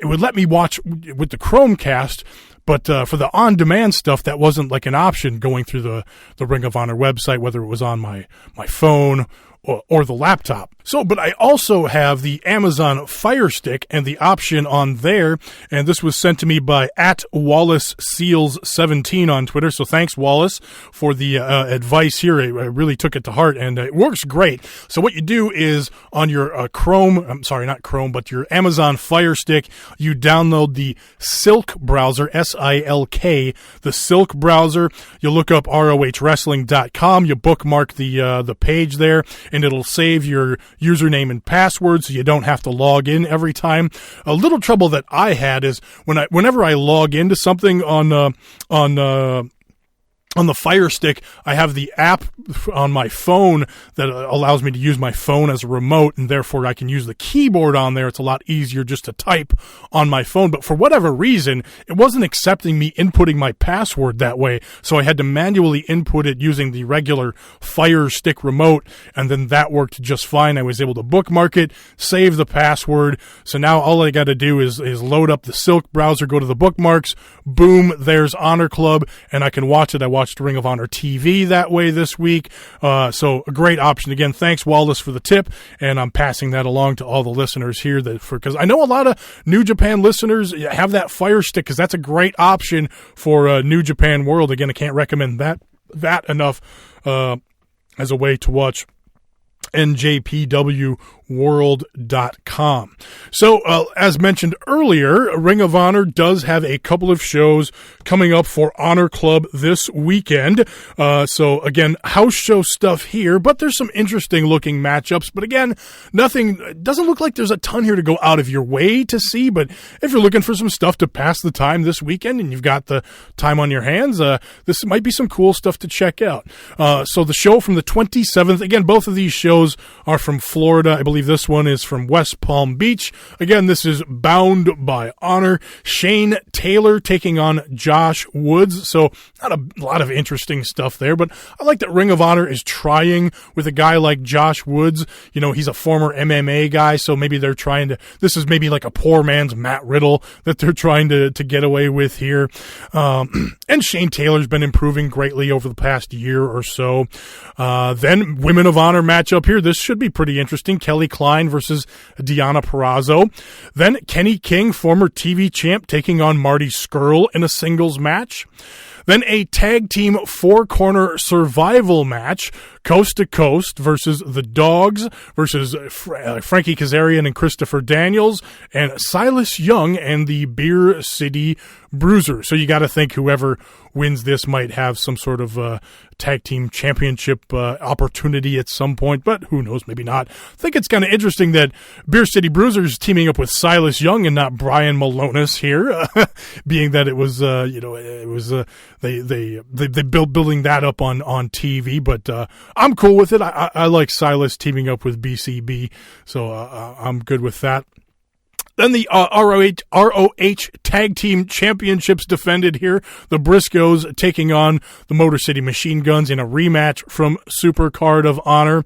would let me watch with the Chromecast, but for the on-demand stuff, that wasn't like an option going through the Ring of Honor website, whether it was on my phone or the laptop. So, but I also have the Amazon Fire Stick and the option on there, and this was sent to me by @WallaceSeals17 on Twitter. So thanks, Wallace, for the advice here. I really took it to heart, and it works great. So what you do is on your your Amazon Fire Stick, you download the Silk browser, SILK, the Silk browser. You look up ROHWrestling.com. You bookmark the page there, and it'll save your username and password so you don't have to log in every time. A little trouble that I had is whenever I log into something on On the Fire Stick, I have the app on my phone that allows me to use my phone as a remote, and therefore I can use the keyboard on there. It's a lot easier just to type on my phone. But for whatever reason, it wasn't accepting me inputting my password that way, so I had to manually input it using the regular Fire Stick remote, and then that worked just fine. I was able to bookmark it, save the password. So now all I got to do is load up the Silk browser, go to the bookmarks, boom, there's Honor Club, and I can watch it. I watched Ring of Honor TV that way this week. So a great option. Again, thanks, Wallace, for the tip, and I'm passing that along to all the listeners here because I know a lot of New Japan listeners have that Fire Stick because that's a great option for New Japan World. Again, I can't recommend that enough as a way to watch njpwworld.com. So, as mentioned earlier, Ring of Honor does have a couple of shows coming up for Honor Club this weekend. So, again, house show stuff here, but there's some interesting looking matchups. But again, doesn't look like there's a ton here to go out of your way to see. But if you're looking for some stuff to pass the time this weekend and you've got the time on your hands, this might be some cool stuff to check out. So the show from the 27th, again, both of these shows are from Florida. I believe this one is from West Palm Beach. Again, this is Bound by Honor. Shane Taylor taking on Josh Woods. So not a lot of interesting stuff there, but I like that Ring of Honor is trying with a guy like Josh Woods. You know, he's a former MMA guy, so maybe they're trying to, this is maybe like a poor man's Matt Riddle that they're trying to get away with here. And Shane Taylor's been improving greatly over the past year or so. Then Women of Honor matchup here. This should be pretty interesting. Kelly Klein versus Deonna Purrazzo. Then Kenny King, former TV champ, taking on Marty Scurll in a singles match. Then a tag team 4-corner survival match, Coast to Coast versus the Dogs versus Frankie Kazarian and Christopher Daniels, and Silas Young and the Beer City Bruiser. So you got to think whoever wins this might have some sort of tag team championship opportunity at some point, but who knows, maybe not. I think it's kind of interesting that Beer City Bruiser is teaming up with Silas Young and not Brian Malonis here, being that it was they building that up on TV, but I'm cool with it. I like Silas teaming up with BCB, so I'm good with that. Then the ROH Tag Team Championships defended here. The Briscoes taking on the Motor City Machine Guns in a rematch from Supercard of Honor.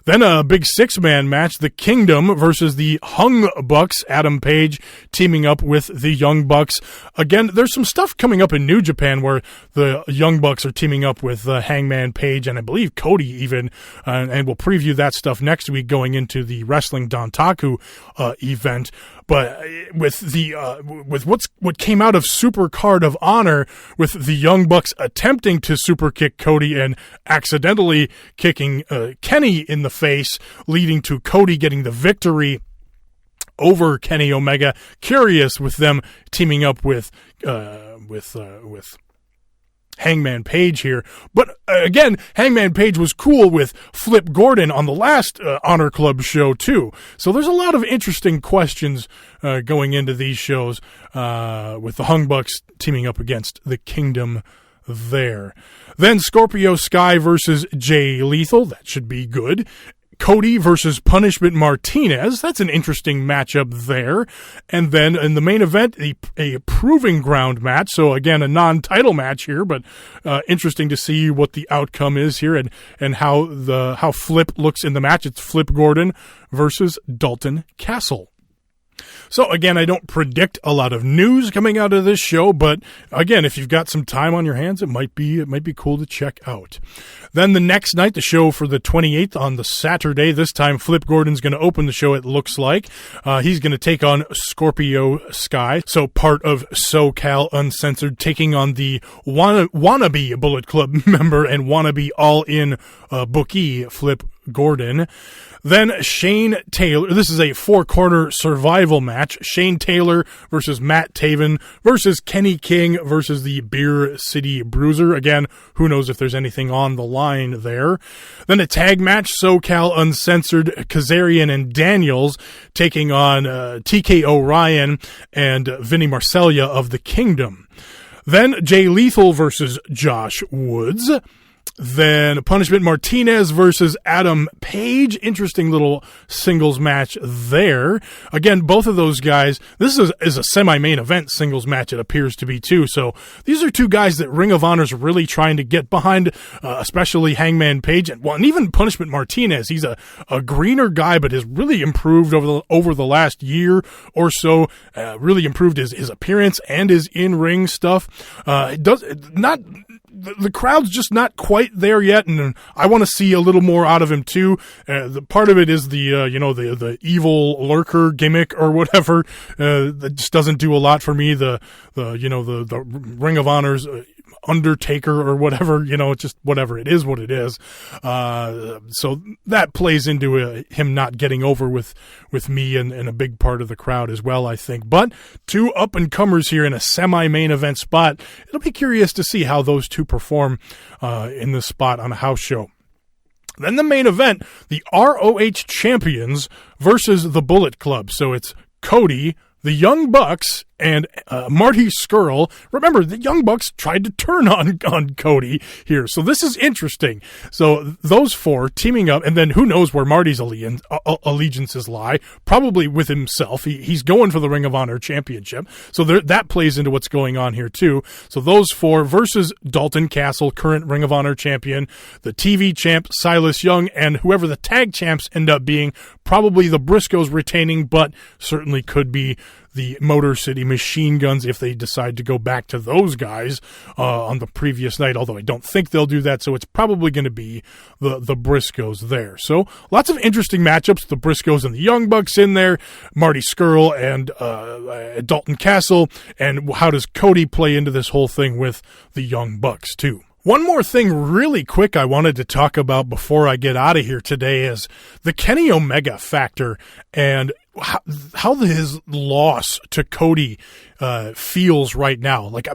Then a big 6-man match, the Kingdom versus the Hung Bucks. Adam Page teaming up with the Young Bucks. Again, there's some stuff coming up in New Japan where the Young Bucks are teaming up with Hangman Page and I believe Cody even, and we'll preview that stuff next week going into the Wrestling Dontaku event. But with what came out of Supercard of Honor, with the Young Bucks attempting to super kick Cody and accidentally kicking Kenny in the face, leading to Cody getting the victory over Kenny Omega. Curious with them teaming up with Hangman Page here. But again, Hangman Page was cool with Flip Gordon on the last Honor Club show too. So there's a lot of interesting questions going into these shows with the Hung Bucks teaming up against the Kingdom there. Then Scorpio Sky versus Jay Lethal. That should be good. Cody versus Punishment Martinez. That's an interesting matchup there. And then in the main event, a proving ground match. So again, a non-title match here, but interesting to see what the outcome is here and how Flip looks in the match. It's Flip Gordon versus Dalton Castle. So again, I don't predict a lot of news coming out of this show, but again, if you've got some time on your hands, it might be cool to check out. Then the next night, the show for the 28th on the Saturday, this time Flip Gordon's going to open the show, it looks like. He's going to take on Scorpio Sky, so part of SoCal Uncensored, taking on the wannabe Bullet Club member and wannabe all-in bookie Flip Gordon. Then Shane Taylor, this is a 4-corner survival match. Shane Taylor versus Matt Taven versus Kenny King versus the Beer City Bruiser. Again, who knows if there's anything on the line there. Then a tag match, SoCal Uncensored, Kazarian and Daniels taking on TK O'Ryan and Vinny Marseglia of the Kingdom. Then Jay Lethal versus Josh Woods. Then Punishment Martinez versus Adam Page. Interesting little singles match there. Again, both of those guys, this is a semi-main event singles match, it appears to be too. So these are two guys that Ring of Honor's really trying to get behind, especially Hangman Page and even Punishment Martinez. He's a greener guy, but has really improved over the last year or so. Really improved his appearance and his in-ring stuff. The crowd's just not quite there yet, and I want to see a little more out of him too. The part of it is the evil lurker gimmick or whatever that just doesn't do a lot for me. The Ring of Honor's Undertaker or whatever, just whatever. It is what it is. So that plays into him not getting over with me and a big part of the crowd as well, I think. But two up-and-comers here in a semi-main event spot. It'll be curious to see how those two perform in this spot on a house show. Then the main event, the ROH Champions versus the Bullet Club. So it's Cody, the Young Bucks, and Marty Scurll. Remember, the Young Bucks tried to turn on Cody here, so this is interesting. So those four teaming up, and then who knows where Marty's allegiances lie? Probably with himself. He's going for the Ring of Honor Championship, so that plays into what's going on here too. So those four versus Dalton Castle, current Ring of Honor champion, the TV champ Silas Young, and whoever the tag champs end up being. Probably the Briscoes retaining, but certainly could be the Motor City Machine Guns if they decide to go back to those guys on the previous night, although I don't think they'll do that, so it's probably going to be the Briscoes there. So lots of interesting matchups, the Briscoes and the Young Bucks in there, Marty Scurll and Dalton Castle, and how does Cody play into this whole thing with the Young Bucks too. One more thing really quick I wanted to talk about before I get out of here today is the Kenny Omega factor and how his loss to Cody feels right now. Like I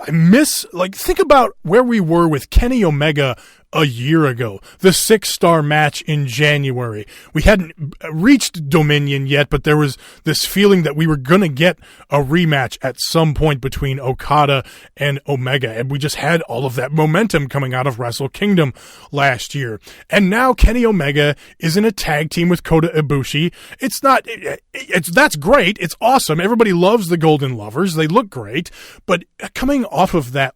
miss, like, think about where we were with Kenny Omega a year ago, the 6-star match in January. We hadn't reached Dominion yet, but there was this feeling that we were going to get a rematch at some point between Okada and Omega, and we just had all of that momentum coming out of Wrestle Kingdom last year. And now Kenny Omega is in a tag team with Kota Ibushi. That's great. It's awesome. Everybody loves the Golden Lovers. They look great, but coming off of that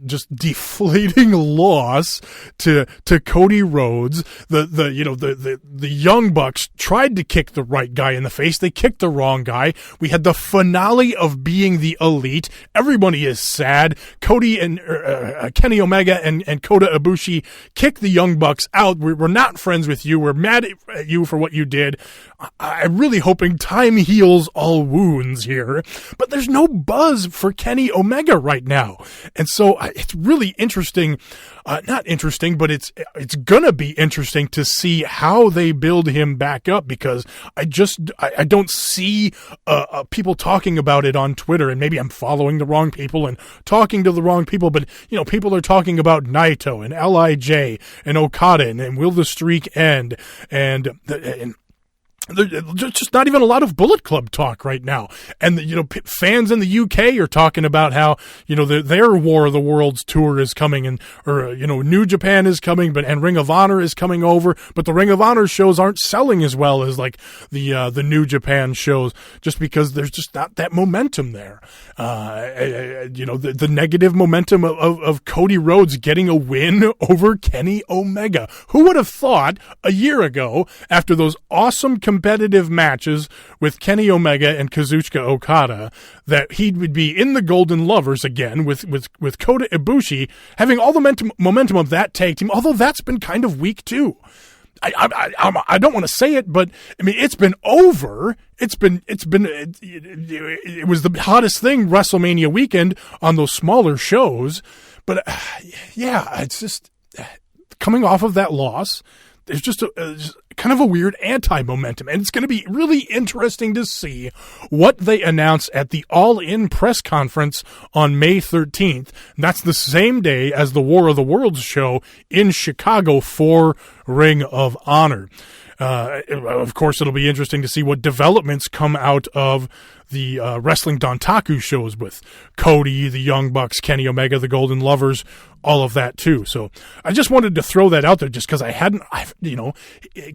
just deflating loss to Cody Rhodes, the Young Bucks tried to kick the right guy in the face. They kicked the wrong guy. We had the finale of Being the Elite. Everybody is sad. Cody and Kenny Omega and Kota Ibushi kicked the Young Bucks out. We're not friends with you. We're mad at you for what you did. I'm really hoping time heals all wounds here, but there's no buzz for Kenny Omega right now. And so it's really interesting, not interesting, but it's gonna be interesting to see how they build him back up, because I don't see people talking about it on Twitter, and maybe I'm following the wrong people and talking to the wrong people, but people are talking about Naito and LIJ and Okada and will the streak end, and there's just not even a lot of Bullet Club talk right now. And, fans in the UK are talking about how, their War of the Worlds tour is coming, or New Japan is coming, and Ring of Honor is coming over, but the Ring of Honor shows aren't selling as well as like the New Japan shows, just because there's just not that momentum there. The negative momentum of Cody Rhodes getting a win over Kenny Omega. Who would have thought a year ago, after those awesome competitive matches with Kenny Omega and Kazuchika Okada, that he would be in the Golden Lovers again with Kota Ibushi, having all the momentum of that tag team, although that's been kind of weak too. I don't want to say it, but I mean, it's been over. It was the hottest thing WrestleMania weekend on those smaller shows, but it's just coming off of that loss. There's just kind of a weird anti-momentum, and it's going to be really interesting to see what they announce at the All-In press conference on May 13th. That's the same day as the War of the Worlds show in Chicago for Ring of Honor. Of course, it'll be interesting to see what developments come out of Wrestling Dontaku shows with Cody, the Young Bucks, Kenny Omega, the Golden Lovers, all of that too. So I just wanted to throw that out there just because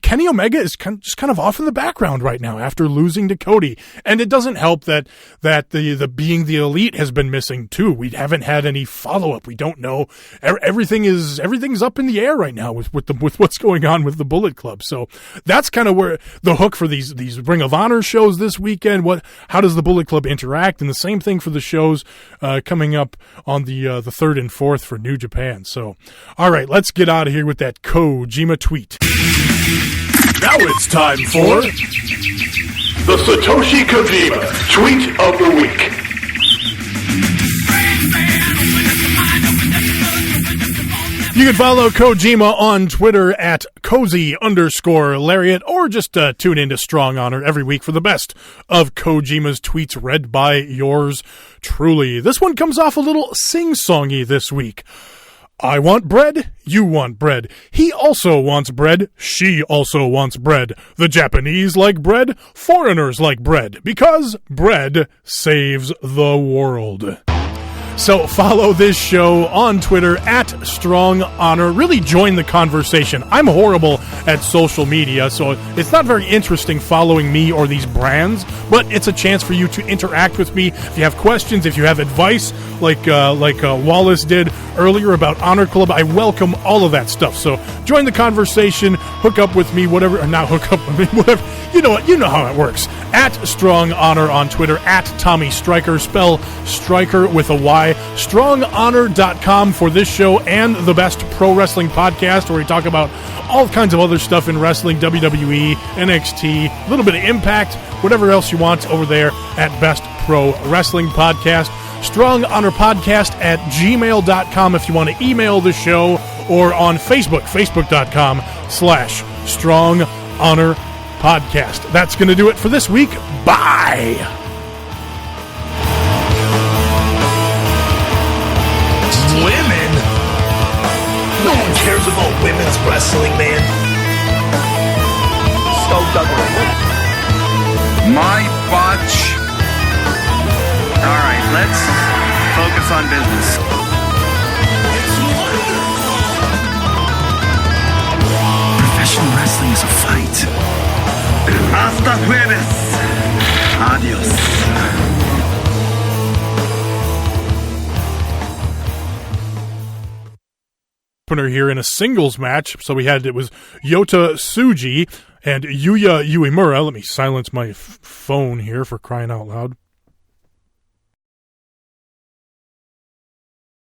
Kenny Omega is just kind of off in the background right now after losing to Cody. And it doesn't help that the being the elite has been missing too. We haven't had any follow-up. We don't know. Everything's up in the air right now with what's going on with the Bullet Club. So that's kind of where the hook for these Ring of Honor shows this weekend. How does the Bullet Club interact? And the same thing for the shows coming up on the 3rd and 4th for New Japan. So, all right, let's get out of here with that Kojima tweet. Now it's time for the Satoshi Kojima Tweet of the Week. You can follow Kojima on Twitter at cozy_lariat, or just tune in to Strong Honor every week for the best of Kojima's tweets read by yours truly. This one comes off a little sing-songy this week. I want bread, you want bread. He also wants bread, she also wants bread. The Japanese like bread, foreigners like bread, because bread saves the world. So follow this show on Twitter at Strong Honor. Really join the conversation. I'm horrible at social media, so it's not very interesting following me or these brands, but it's a chance for you to interact with me. If you have questions, if you have advice, like Wallace did earlier about HonorClub, I welcome all of that stuff. So join the conversation, hook up with me, whatever, or not hook up with me, whatever. You know how it works. At Strong Honor on Twitter, at Tommy Stryker, spell Stryker with a Y. StrongHonor.com for this show and the Best Pro Wrestling Podcast, where we talk about all kinds of other stuff in wrestling, WWE, NXT, a little bit of Impact, whatever else you want over there at Best Pro Wrestling Podcast. Strong Honor Podcast at gmail.com if you want to email the show, or on Facebook, facebook.com/Strong Honor Podcast. That's going to do it for this week. Bye! Women? No one cares about women's wrestling, man. My botch. Alright, let's focus on business. Professional wrestling is a fight. Hasta jueves. Adios. Opener here in a singles match. So it was Yota Tsuji and Yuya Uemura. Let me silence my phone here, for crying out loud.